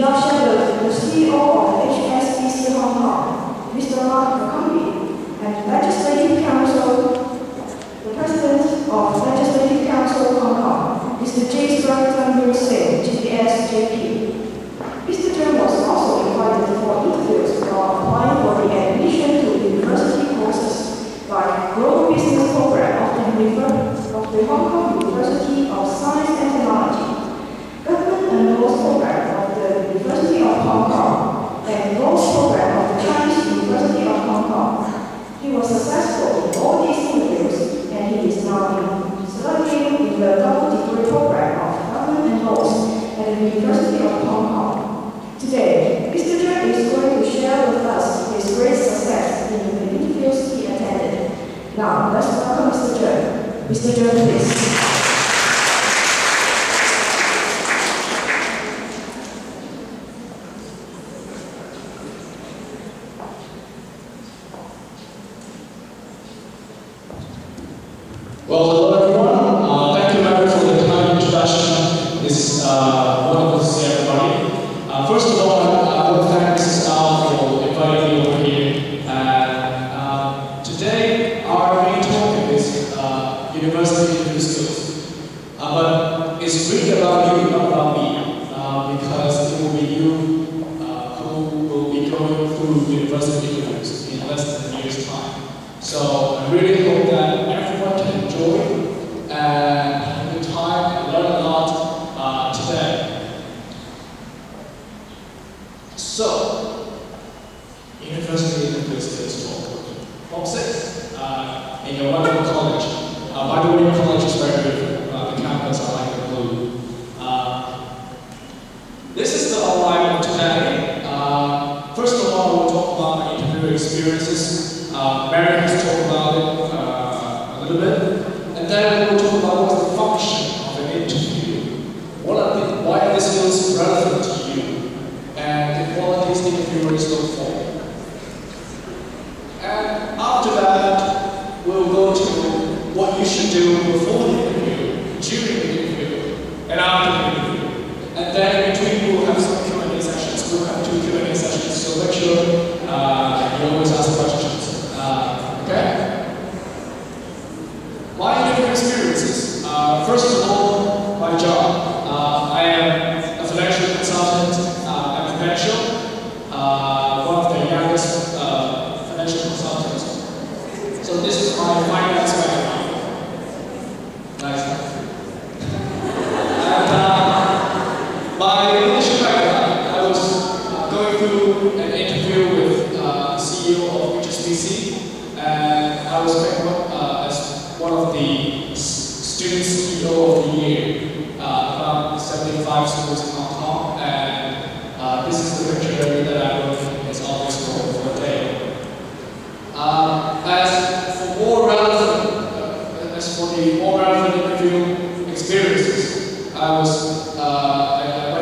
just shared the CEO of HSBC Hong Kong, Mr. and Legislative Council, the President of Legislative Council Hong Kong, Mr. J. Stratton Singh, GPS JP. Mr. Chen was also invited for interviews for applying for the admission to university courses like Global Business Program of the Hong Kong University of Science and Technology, Government and Laws Program of the University of Hong Kong, and Laws Program of the Chinese University of Hong Kong. He was successful in all these interviews, and he is now studying in the double degree program of Government and Laws at the University of Hong Kong. Today, Mr. Chen is going to share with us his great success in the interviews he attended. Now, let's welcome Mr. Chen. Mr. Chen, please. Well, hello everyone. Thank you, Mary, for the kind introduction. It's wonderful to see everybody. First of all, I want to thank Mrs. Al for inviting me over here. And today, our main topic is university interview skills. But it's really about you, not about me, because it will be you who will be going through university interviews in less than a year's time. So I really hope that everyone can enjoy and have a good time and learn a lot today. So, university interview skills talk. Form 6 in your wonderful college. By the way, your college is very beautiful. The campus are like the blue. This is the outline of today. First of all, we'll talk about the interview experiences. Mary has talked about it a little bit, and then we'll talk about what's the function of an interview. Why are these skills relevant to you, and the qualities interviewers look for. And after that, we'll go to what you should do before the interview, during the interview, and after the interview. And then in between, we'll have some Q&A sessions. We'll have 2 Q&A sessions, so make sure you always ask questions. Okay? My interview experiences. First of all, my job. I am a financial consultant at Prudential, one of the youngest financial consultants. So this is my finance background. Nice. And my initial background, I was going through an interview with the CEO of HSBC, and I was picked up as one of the student CEO of the year, about 75 schools in Hong Kong, and this is the picture that I wrote in his office for a day. As for the more relevant interview experiences, I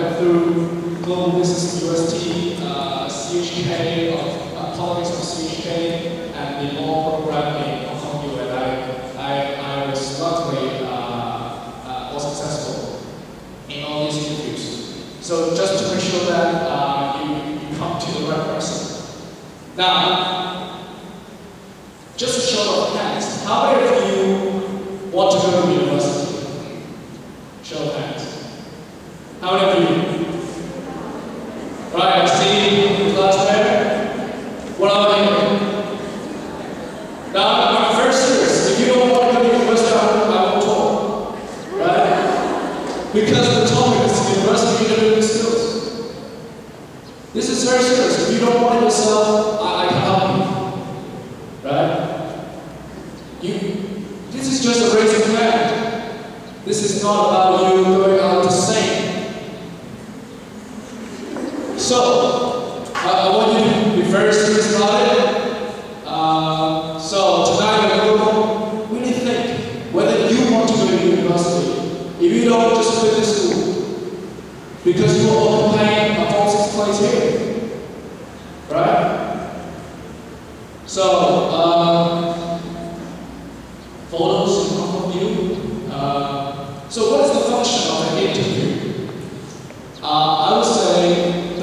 went through Global Business University, CHK of politics of CHK, and the law program in Hong Kong U, and I was luckily all successful in all these interviews. So just to make sure that you come to the right person. Now, just a show of hands. How many of you want to go to university? Show of hands. How many of you? Right, I see the class there. What about you? Now, I'm very serious. If you don't want to go to university, I won't talk. Right? Because the topic is university interviewing skills. This is very serious. If you don't want it yourself, I can help you. Right? This is just a raising hand. This is not about you going out to sing. So, I want you to be very serious about it. So tonight we're going to really think whether you want to go to university. If you don't, just quit this school. Because you are occupying a Form 6 place here. Right? So, for those who come from you, so what is the function of an interview? I would say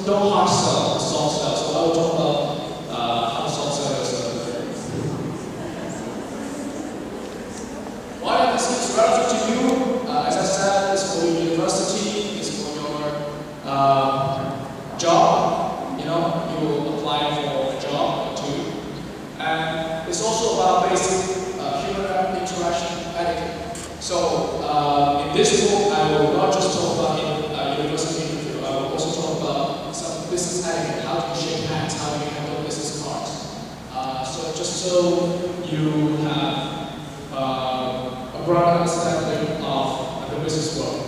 don't hard sell, soft sell. So I will talk about how soft sellers why this is relevant to you, as I said, it's for your university, it's for your job. You know, you will apply for a job or two. And it's also about basic human interaction etiquette. So in this book, I will not just talk about university interview, I will also talk about some business etiquette, how do you shake hands, how do you handle business cards. So just so you have a broad understanding of the business world.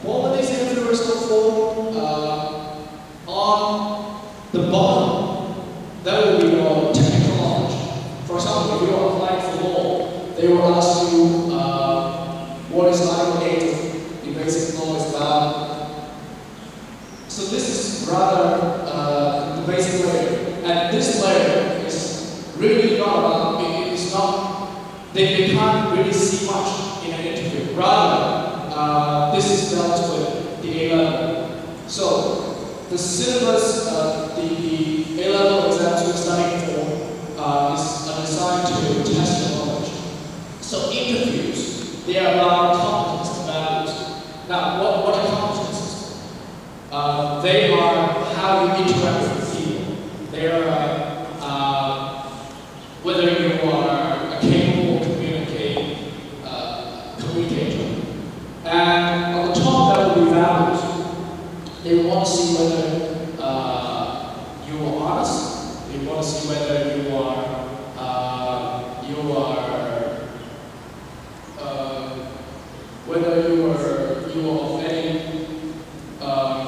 Qualities interviewers look for on the bottom, that will be your technical knowledge. For example, if you are applying for law, they will ask you what is Article 8 of the basic law is about. So this is rather the basic layer. And this layer is really not about, it's not, they can't really see much in an interview. Rather, this is dealt with the A-level. So the syllabus, the A-level exams we're studying for is designed to test your knowledge. So interviews, they are about competence and values. Now, what are competences? They are how you interact with people. They are whether you are a capable communicator. And on the top, that will be values. They want to see whether you are honest. They want to see whether you are of any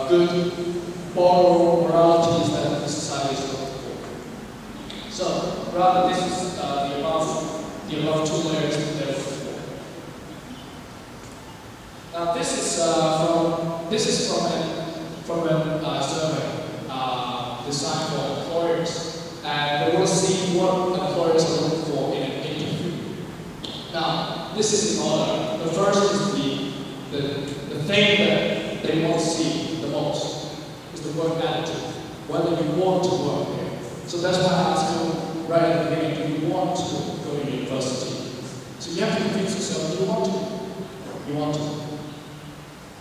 good moral moralities that the society is looking for. So rather, this is the above two layers that they're looking for. Now this is from a survey designed for employers, and they want to see what employers are looking for in an interview. Now this is in order. The first is the thing that they want to see the most is the work attitude, whether you want to work there. So that's why I asked you right at the beginning, do you want to go to university? So you have to convince yourself, do you want to? You want to.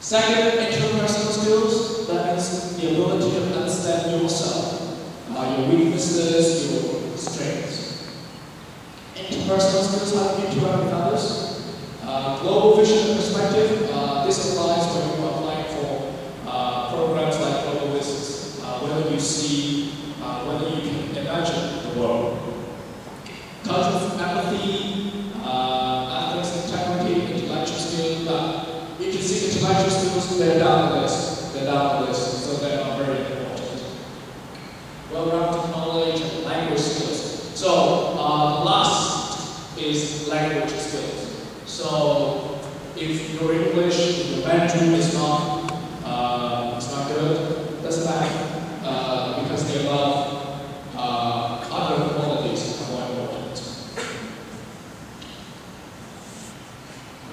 Second, interpersonal skills, that means the ability to understand yourself, your weaknesses, your strengths. Interpersonal skills, how you interact with others. Global vision and perspective, this applies when you are applying for programs like global business, whether you see, whether you can imagine the world. Culture of empathy, ethics, integrity, intellectual skills. You can see intellectual skills, they're down the list. They're down the list, so they are very important. Well-rounded knowledge and language skills. So last is language skills. So if your English, your Mandarin is not good, doesn't matter because the above other qualities are more important.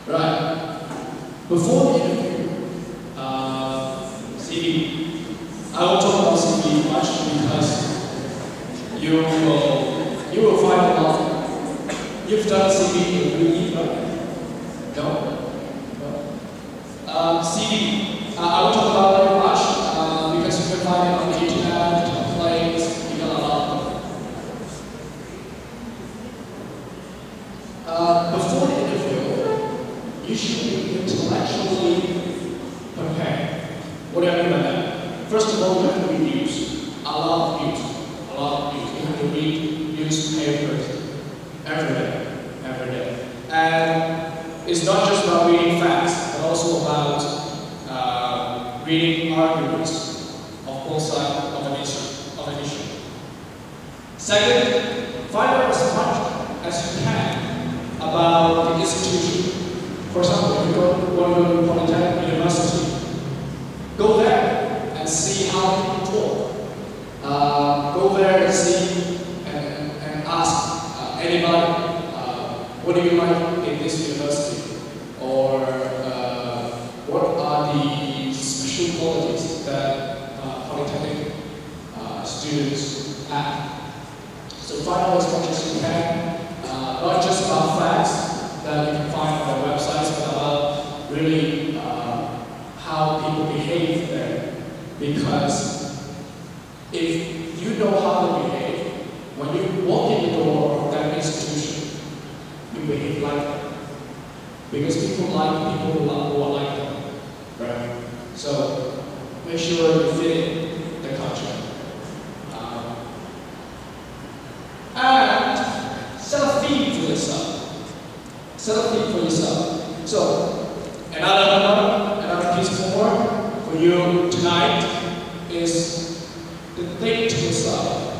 Right. Before the interview, CV. I won't talk about CV much because you will find a lot. You've done CV, you really, right? No? CV. I won't talk about it much because you can find it on the internet, on planes, you can allow before the interview, you should be intellectually prepared. What do I mean by that? First of all, you have to read news. A lot of news. You have to read newspapers every day. And it's not just about reading facts, but also about reading arguments of both sides of an issue. Second, find out as much as you can about the institution. For example, if you want to go to Polytechnic University, go there and see how people talk. Go there and see and ask anybody, what do you like in this university? Or what are the special true qualities that polytechnic students have. So find out as much as you can, not just about facts that you can find on their websites, but about really how people behave there. Because if you know how to behave, when you walk in the door of that institution, you behave like them. Because people like people who are like them, right? So make sure you fit in the culture. And set a theme for yourself. Set a theme for yourself. So another piece of homework for you tonight is to think to yourself,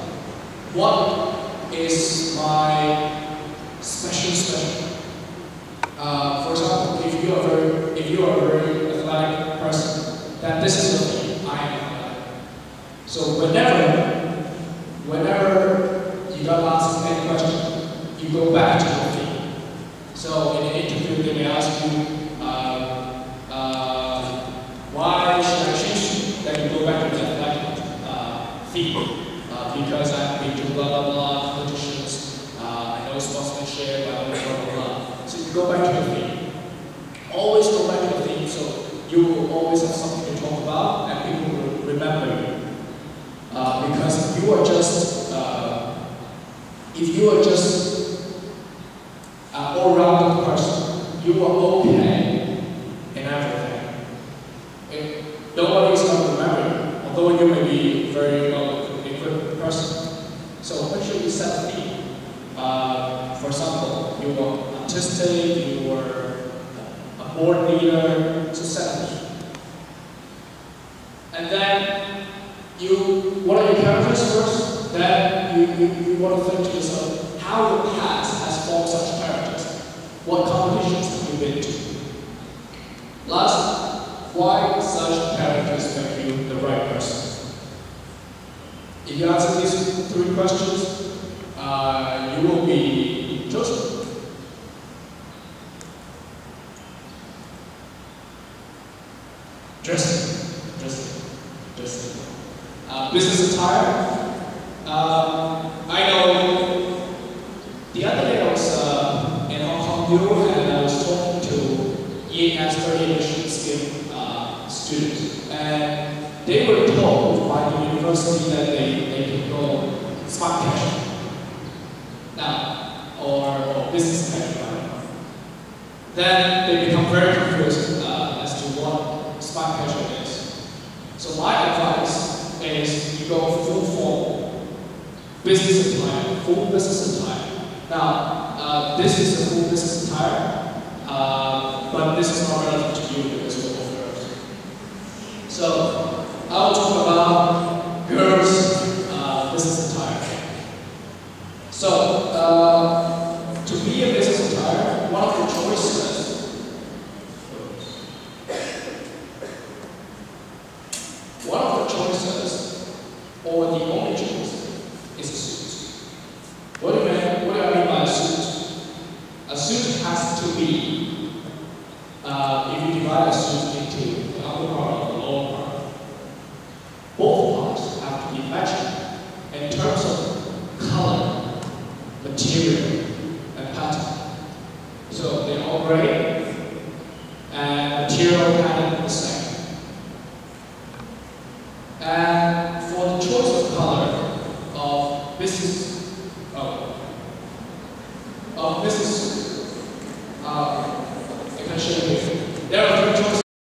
what is my special? For example, if you are a very athletic person, then this is your theme. I am athletic. So whenever you got asked any question, you go back to your theme. So in an interview, they may ask you, why should I choose you? Then you go back to the athletic theme. Because I've been to blah blah blah competitions, I know sportsmanship, I know blah blah blah. So you go back to your theme. Always go back to your theme, so you will always have something to talk about, and people will remember you. Because if you are just an all-rounded person, you are okay in everything. Nobody is going to remember you, although you may be very well-equipped person. So make sure you set a theme. For example, you are artistic, you are a board leader, so set a theme. And then what are your characters first? Then you want to think to yourself, how the past has formed such characters? What competitions have you been to? Last, why such characters make you the right person? If you answer these 3 questions, you will be chosen. Dressing. Business attire. I know the other day I was in Hong Kong and I was talking to EAS 30 edition scheme students, and they were told by the university that they can go smart casual now, or business casual. Then they become very confused as to what smart casual is. So my advice is you go full formal, business attire, full business attire. Now, this is a full business attire, but this is not relevant to you because you're all girls. So, I'll talk about girls' business attire. So, to be a business attire, one of the choices or the only choice